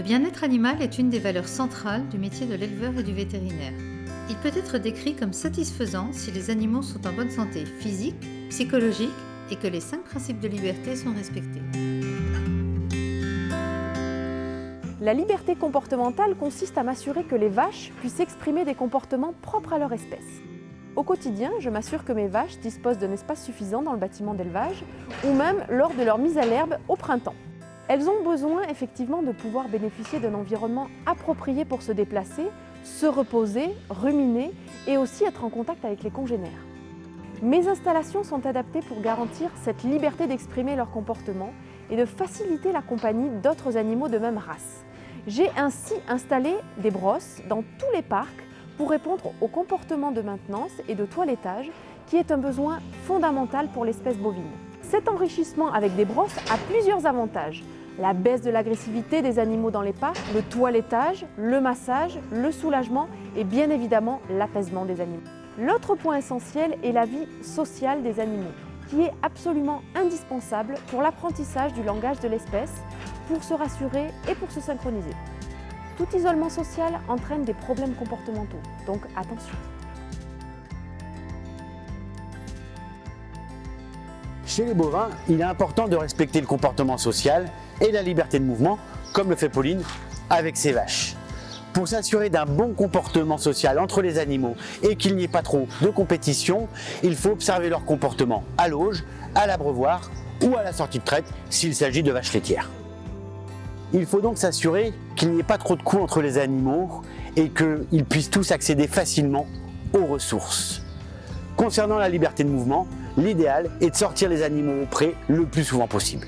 Le bien-être animal est une des valeurs centrales du métier de l'éleveur et du vétérinaire. Il peut être décrit comme satisfaisant si les animaux sont en bonne santé physique, psychologique et que les 5 principes de liberté sont respectés. La liberté comportementale consiste à m'assurer que les vaches puissent exprimer des comportements propres à leur espèce. Au quotidien, je m'assure que mes vaches disposent d'un espace suffisant dans le bâtiment d'élevage ou même lors de leur mise à l'herbe au printemps. Elles ont besoin effectivement de pouvoir bénéficier d'un environnement approprié pour se déplacer, se reposer, ruminer et aussi être en contact avec les congénères. Mes installations sont adaptées pour garantir cette liberté d'exprimer leur comportement et de faciliter la compagnie d'autres animaux de même race. J'ai ainsi installé des brosses dans tous les parcs pour répondre au comportement de maintenance et de toilettage qui est un besoin fondamental pour l'espèce bovine. Cet enrichissement avec des brosses a plusieurs avantages. La baisse de l'agressivité des animaux dans les parcs, le toilettage, le massage, le soulagement et bien évidemment l'apaisement des animaux. L'autre point essentiel est la vie sociale des animaux, qui est absolument indispensable pour l'apprentissage du langage de l'espèce, pour se rassurer et pour se synchroniser. Tout isolement social entraîne des problèmes comportementaux, donc attention. Chez les bovins, il est important de respecter le comportement social et la liberté de mouvement, comme le fait Pauline avec ses vaches. Pour s'assurer d'un bon comportement social entre les animaux et qu'il n'y ait pas trop de compétition, il faut observer leur comportement à l'auge, à l'abreuvoir ou à la sortie de traite s'il s'agit de vaches laitières. Il faut donc s'assurer qu'il n'y ait pas trop de coups entre les animaux et qu'ils puissent tous accéder facilement aux ressources. Concernant la liberté de mouvement, l'idéal est de sortir les animaux au pré le plus souvent possible.